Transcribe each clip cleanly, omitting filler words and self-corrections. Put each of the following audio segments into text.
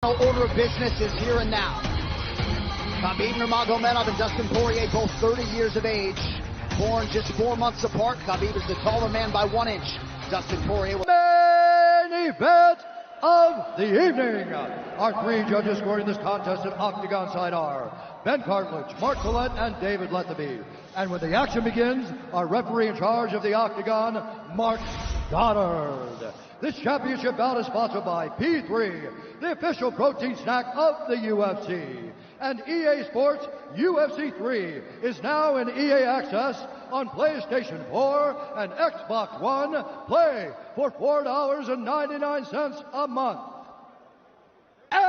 Order of business is here and now. Khabib Nurmagomedov and Dustin Poirier, both 30 years of age, born just 4 months apart. Khabib is the taller man by 1 inch. Dustin Poirier. Main event of the evening. Our 3 judges scoring this contest at Octagon side are Ben Cartledge, Mark Collette, and David Lethaby. And when the action begins, our referee in charge of the Octagon, Mark Goddard. This championship bout is sponsored by P3, the official protein snack of the UFC. And EA Sports UFC 3 is now in EA Access on PlayStation 4 and Xbox One. Play for $4.99 a month. And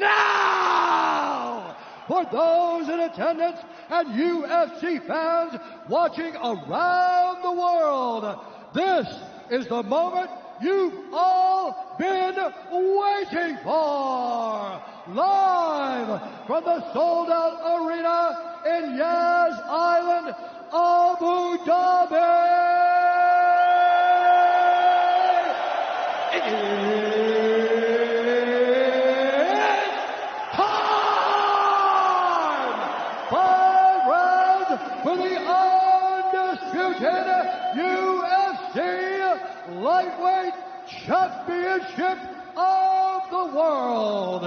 now, for those in attendance and UFC fans watching around the world, this is the moment you've all been waiting for. Live from the sold-out arena in Yas Island, Abu Dhabi. It's time! 5 rounds for the undisputed UFC Lightweight Championship of the world.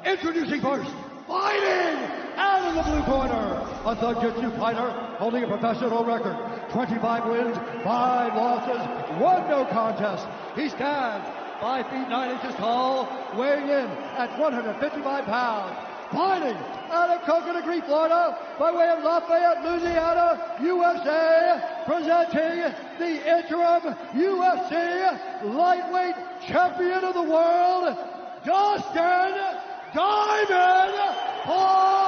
Introducing first, fighting out of the blue corner, a Thug-Jitsu fighter holding a professional record, 25 wins, 5 losses, 1 no contest. He stands 5 feet 9 inches tall, weighing in at 155 pounds. Fighting out of Coconut Creek, Florida, by way of Lafayette, Louisiana, USA, presenting the interim UFC Lightweight Champion of the World, Dustin Diamond Poirier.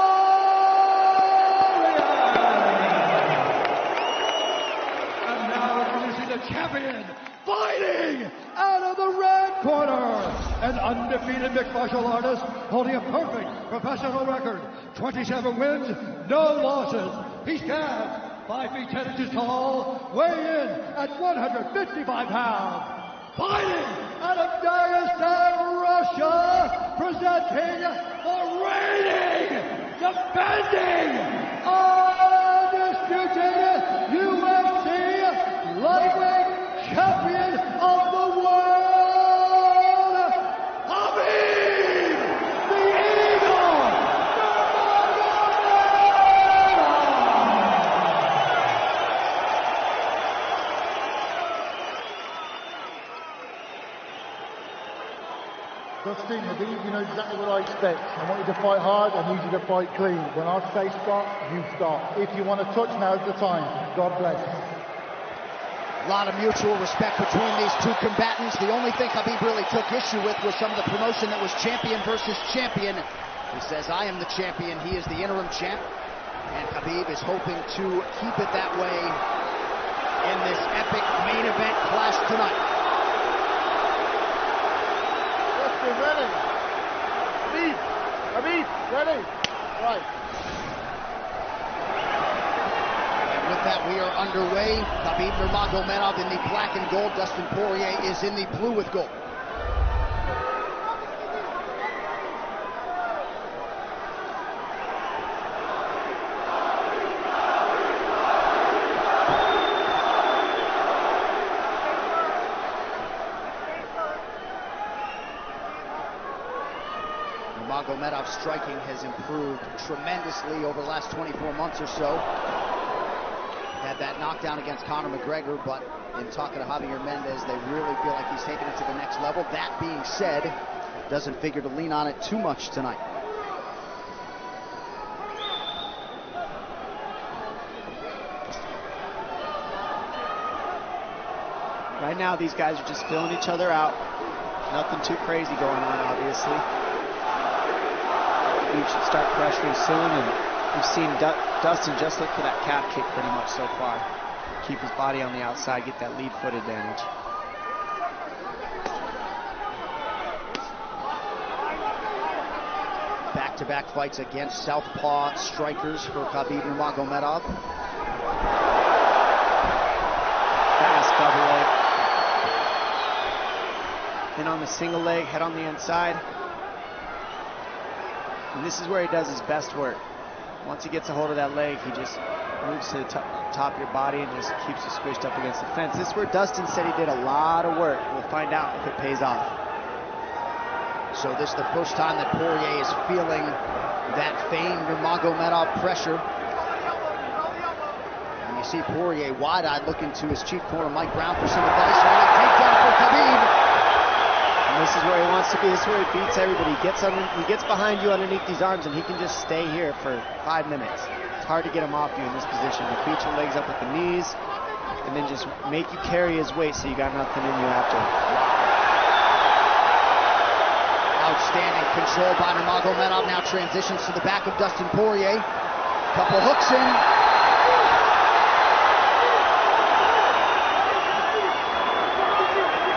And now introducing the champion, fighting out of the red corner, an undefeated mixed martial artist holding a perfect professional record, 27 wins, no losses. He stands 5 feet 10 inches tall, weighing in at 155 pounds. Fighting out of Dagestan, Russia, presenting the reigning, defending, undisputed UFC Lightweight Champion of the world, Khabib, the Eagle Dustin, Khabib, you know exactly what I expect. I want you to fight hard, I need you to fight clean. When I say stop, you stop. If you want to touch, now's the time. God bless. A lot of mutual respect between these two combatants. The only thing Khabib really took issue with was some of the promotion that was champion versus champion. He says, I am the champion, he is the interim champ. And Khabib is hoping to keep it that way in this epic main event clash tonight. Dustin, ready? Khabib, ready? Right. With that, we are underway. Khabib Nurmagomedov in the black and gold. Dustin Poirier is in the blue with gold. Nurmagomedov's striking has improved tremendously over the last 24 months or so. Had that knockdown against Conor McGregor, but in talking to Javier Mendez, they really feel like he's taking it to the next level. That being said, doesn't figure to lean on it too much tonight. Right now, these guys are just filling each other out. Nothing too crazy going on, obviously. We should start pressuring soon, and we've seen Dustin just look for that calf kick pretty much so far. Keep his body on the outside, get that lead foot advantage. Back-to-back fights against southpaw strikers for Khabib Nurmagomedov. Fast double leg. in on the single leg, head on the inside. And this is where he does his best work. Once he gets a hold of that leg, he just moves to the top of your body and just keeps you squished up against the fence. This is where Dustin said he did a lot of work. We'll find out if it pays off. So this is the first time that Poirier is feeling that famed Nurmagomedov pressure. And you see Poirier wide-eyed looking to his chief corner, Mike Brown, for some advice. Takedown for Khabib. And this is where he wants to be. This is where he beats everybody. He gets behind you underneath these arms, and he can just stay here for 5 minutes. It's hard to get him off you in this position. He'll beat your legs up with the knees, and then just make you carry his weight so you got nothing in you after. Outstanding control by Nurmagomedov. Now transitions to the back of Dustin Poirier. Couple hooks in.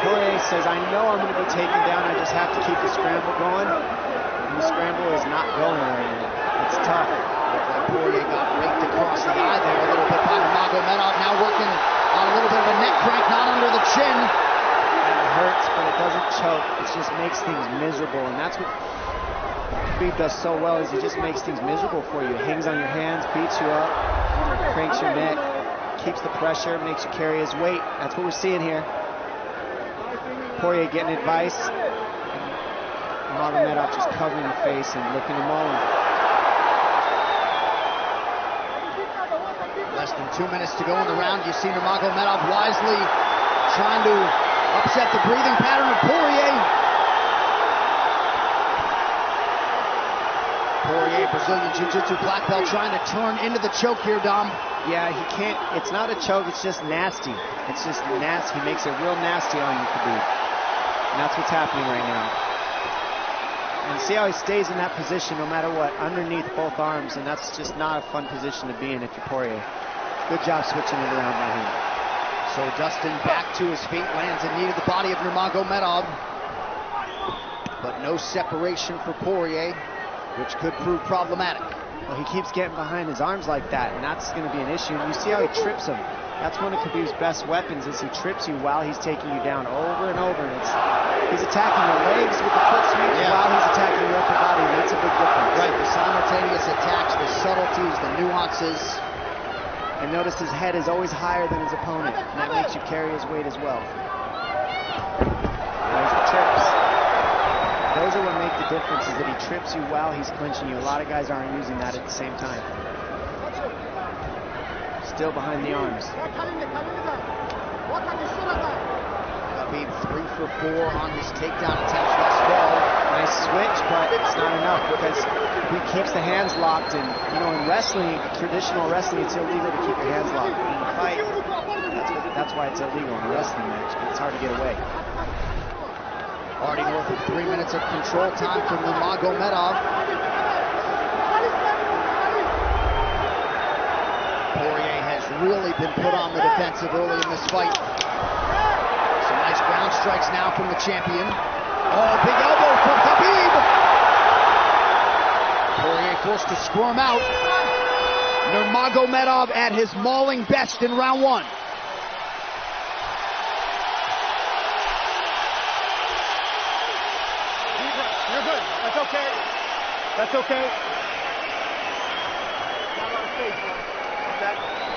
Poirier says, I know I'm going to be taken down. I just have to keep the scramble going. And the scramble is not going right now. It's tough. Poirier got raked across the eye there a little bit by Nurmagomedov. Now working on a little bit of a neck crank, not under the chin. It hurts, but it doesn't choke. It just makes things miserable, and that's what Khabib does so well, is he just makes things miserable for you. Hangs on your hands, beats you up, cranks your neck, keeps the pressure, makes you carry his weight. That's what we're seeing here. Poirier getting advice, Nurmagomedov just covering the face and looking him on. Less than 2 minutes to go in the round. You see Nurmagomedov wisely trying to upset the breathing pattern of Poirier. Poirier, Brazilian Jiu-Jitsu black belt, trying to turn into the choke here, Dom. Yeah, he can't. It's not a choke. It's just nasty. It's just nasty. He makes it real nasty on you, Khabib. And that's what's happening right now. And see how he stays in that position no matter what, underneath both arms, and that's just not a fun position to be in if you're Poirier. Good job switching it around by him. So Dustin back to his feet, lands in knee to the body of Nurmagomedov. But no separation for Poirier, which could prove problematic. Well, he keeps getting behind his arms like that, and that's going to be an issue. And you see how he trips him. That's one of Khabib's best weapons, is he trips you while he's taking you down over and over. And he's attacking your legs with the foot sweep while he's attacking your upper body, and that's a big difference. Right, the simultaneous attacks, the subtleties, the nuances. And notice his head is always higher than his opponent, and that makes you carry his weight as well. There's the trips. Those are what make the difference, is that he trips you while he's clinching you. A lot of guys aren't using that at the same time. Still behind the arms. Khabib 3 for 4 on his takedown attempts thus far. Nice switch, but it's not enough because he keeps the hands locked. And you know, in wrestling, traditional wrestling, it's illegal to keep your hands locked. In a fight, that's why it's illegal in a wrestling match. But it's hard to get away. Already north of 3 minutes of control time for Nurmagomedov. Poirier has really been put on the defensive early in this fight. Some nice ground strikes now from the champion. Oh, big elbow for Khabib! Poirier forced to squirm out. Nurmagomedov at his mauling best in round 1. You're good. That's okay. That's okay. Not a lot of space, bro.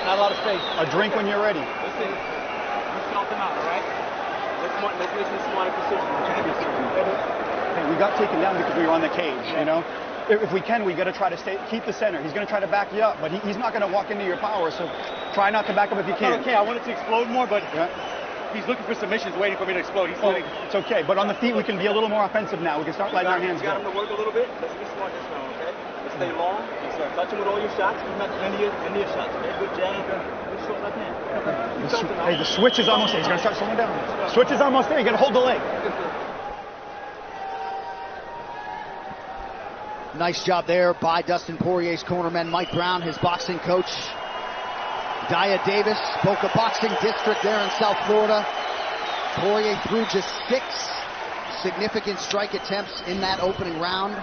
Not a lot of space. A drink when you're ready. Listen, you felt him out, all right? Let's make some smarter decisions. Hey, we got taken down because we were on the cage, you know? If we can, we got to try to keep the center. He's going to try to back you up, but he's not going to walk into your power, so try not to back up if you can. Okay, I wanted to explode more, but he's looking for submissions, waiting for me to explode. It's okay, but on the feet, we can be a little more offensive now. We can start letting our hands go. You got him to work a little bit. Let's be smart this round, okay? Let's stay long. Let's touch him with all your shots. He's not end of your shots, okay? Good jab. Good short left hand. Hey, the switch is almost there. He's going to start slowing down. Switch is almost there. You got to hold the leg. Nice job there by Dustin Poirier's cornerman, Mike Brown, his boxing coach. Daya Davis, Boca Boxing District there in South Florida. Poirier threw just 6 significant strike attempts in that opening round.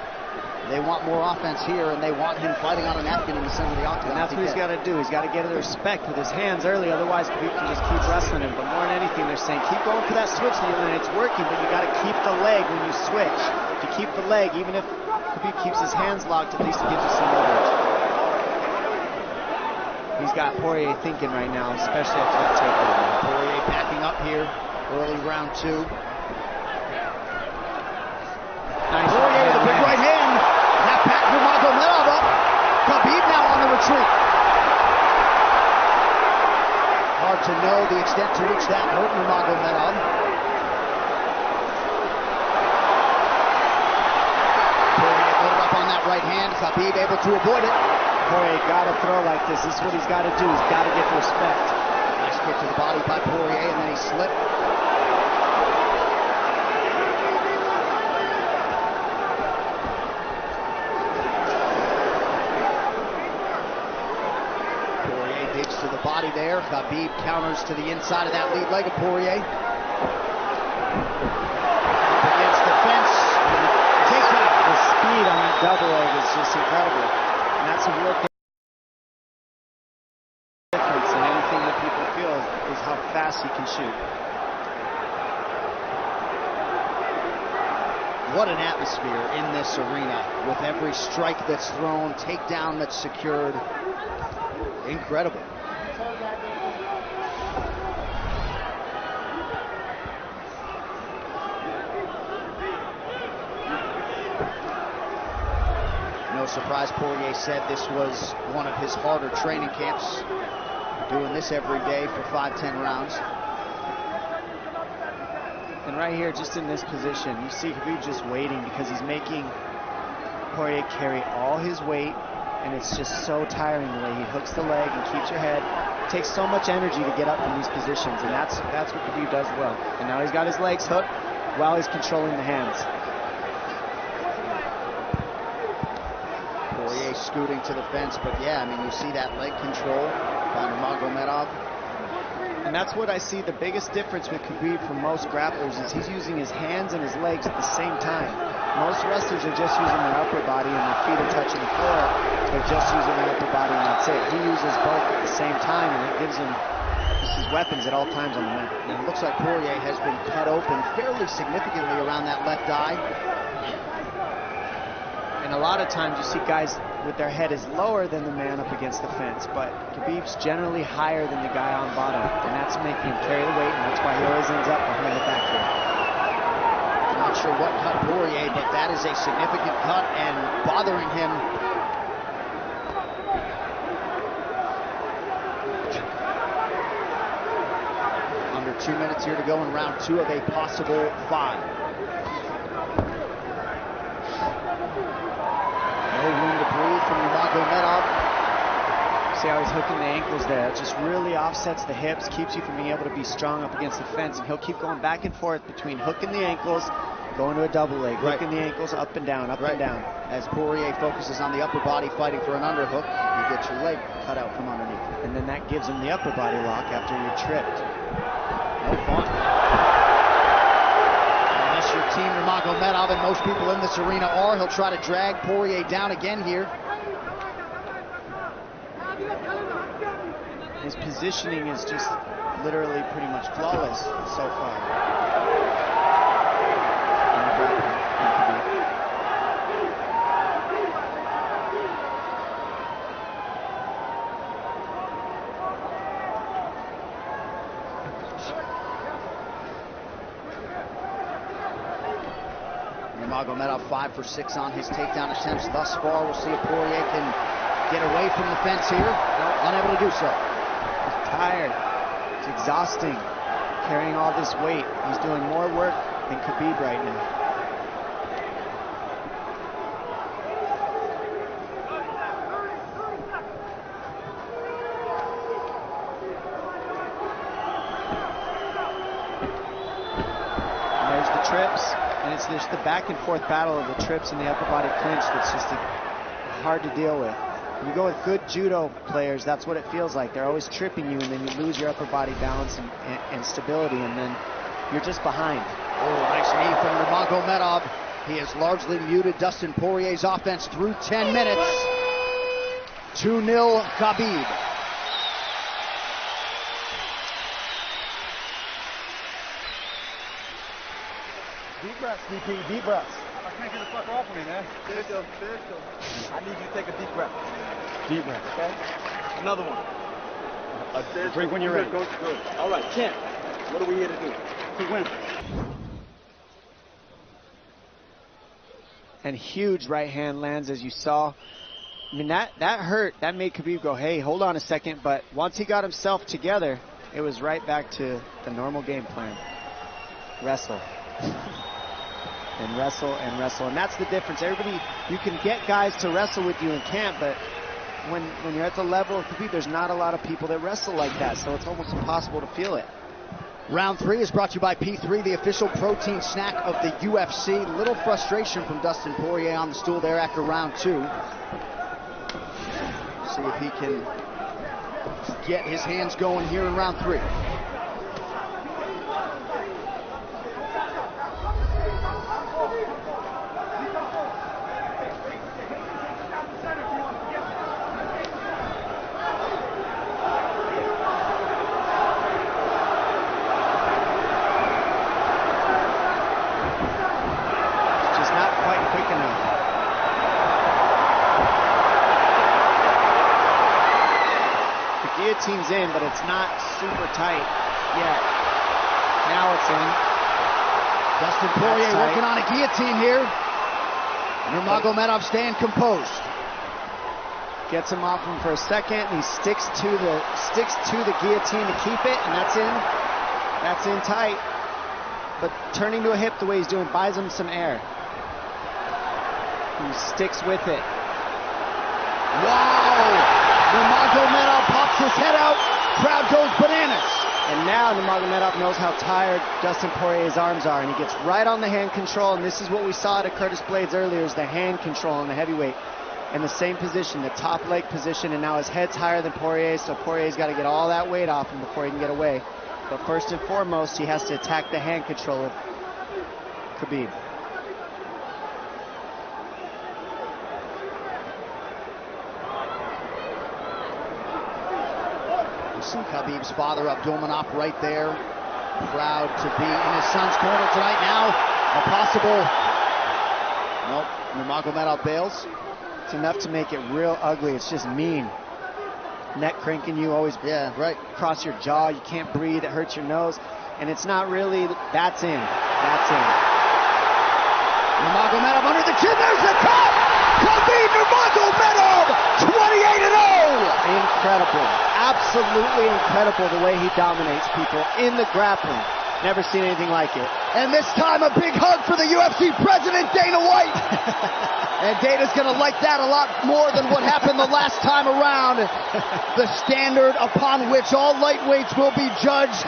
They want more offense here, and they want him fighting on a napkin in the center of the octagon. And that's what he's got to do. He's got to get the respect with his hands early, otherwise Khabib can just keep wrestling him. But more than anything, they're saying keep going for that switch, and it's working, but you got to keep the leg when you switch. If you keep the leg, even if Khabib keeps his hands locked, at least it gives you some leverage. He's got Poirier thinking right now, especially after that takedown. Poirier backing up here, early round 2. Nice Poirier with a big right hand. That back Nurmagomedov up. Khabib now on the retreat. Hard to know the extent to which that hurt Nurmagomedov. Poirier loaded up on that right hand. Khabib able to avoid it. Poirier got to throw like this. This is what he's got to do. He's got to get respect. Nice kick to the body by Poirier, and then he slipped. To the body there. Khabib counters to the inside of that lead leg of Poirier. Up against the fence. Takedown. The speed on that double leg is just incredible. And that's a real difference in anything that people feel is how fast he can shoot. What an atmosphere in this arena with every strike that's thrown, takedown that's secured. Incredible. No surprise, Poirier said this was one of his harder training camps. Doing this every day for 5-10 rounds. And right here, just in this position, you see Khabib just waiting because he's making Poirier carry all his weight, and it's just so tiring the way he hooks the leg and keeps your head. It takes so much energy to get up from these positions, and that's what Khabib does well. And now he's got his legs hooked while he's controlling the hands. Poirier scooting to the fence, but yeah, I mean, you see that leg control by Nurmagomedov. And that's what I see the biggest difference with Khabib from most grapplers is he's using his hands and his legs at the same time. Most wrestlers are just using their upper body and their feet are touching the floor. They're just using their upper body and that's it. He uses both at the same time, and it gives him his weapons at all times on the mat. And it looks like Poirier has been cut open fairly significantly around that left eye. And a lot of times you see guys with their head is lower than the man up against the fence, but Khabib's generally higher than the guy on bottom, and that's making him carry the weight, and that's why he always ends up behind the back here. I'm not sure what cut Poirier, but that is a significant cut and bothering him. Under 2 minutes here to go in round 2 of a possible 5. No room to breathe from Nurmagomedov. See how he's hooking the ankles there. It just really offsets the hips, keeps you from being able to be strong up against the fence, and he'll keep going back and forth between hooking the ankles, going to a double leg, hooking the ankles up and down, up and down. As Poirier focuses on the upper body fighting for an underhook, you get your leg cut out from underneath. And then that gives him the upper body lock after you're tripped. No fun. Unless your team Nurmagomedov, and most people in this arena are, he'll try to drag Poirier down again here. His positioning is just literally pretty much flawless so far. Nurmagomedov 5 for 6 on his takedown attempts thus far. We'll see if Poirier can get away from the fence here. Unable to do so. He's tired. It's exhausting carrying all this weight. He's doing more work than Khabib right now. And there's the trips, and it's just the back and forth battle of the trips and the upper body clinch that's just hard to deal with. When you go with good judo players, that's what it feels like. They're always tripping you, and then you lose your upper body balance and stability, and then you're just behind. Oh, nice knee from Nurmagomedov. He has largely muted Dustin Poirier's offense through 10 minutes. 2-0 Khabib. Deep breaths, DP, deep breaths. I can't get the fuck off of me, man. Spiritual. I need you to take a deep breath. Deep breaths. Okay? Another one. A drink when you're ready. Good. All right, Ken, what are we here to do? To win. And huge right hand lands, as you saw. I mean, that hurt. That made Khabib go, hey, hold on a second. But once he got himself together, it was right back to the normal game plan. Wrestle. And wrestle and wrestle. And that's the difference. Everybody, you can get guys to wrestle with you in camp, but when you're at the level of Khabib, there's not a lot of people that wrestle like that, so it's almost impossible to feel it. Round 3 is brought to you by P3, the official protein snack of the UFC. Little frustration from Dustin Poirier on the stool there after round 2. See if he can get his hands going here in round 3. Guillotine's in, but it's not super tight yet. Now it's in. Dustin Poirier working on a guillotine here. Nurmagomedov staying composed. Gets him off him for a second, and he sticks to the guillotine to keep it, and that's in. That's in tight. But turning to a hip the way he's doing buys him some air. He sticks with it. Wow! Nurmagomedov pops his head out, crowd goes bananas. And now Nurmagomedov knows how tired Dustin Poirier's arms are, and he gets right on the hand control, and this is what we saw at Curtis Blades earlier, is the hand control on the heavyweight. In the same position, the top leg position, and now his head's higher than Poirier's, so Poirier's got to get all that weight off him before he can get away. But first and foremost, he has to attack the hand control of Khabib. See Khabib's father, Abdulmanap, right there. Proud to be in his son's corner tonight. Now, a possible... Nope, Nurmagomedov bails. It's enough to make it real ugly. It's just mean. Neck cranking you, always across your jaw. You can't breathe. It hurts your nose. And it's not really... That's in. That's in. Nurmagomedov under the chin. There's the cut! Khabib Nurmagomedov, 28-0! Incredible. Absolutely incredible the way he dominates people in the grappling. Never seen anything like it. And this time a big hug for the UFC president, Dana White. And Dana's going to like that a lot more than what happened the last time around. The standard upon which all lightweights will be judged.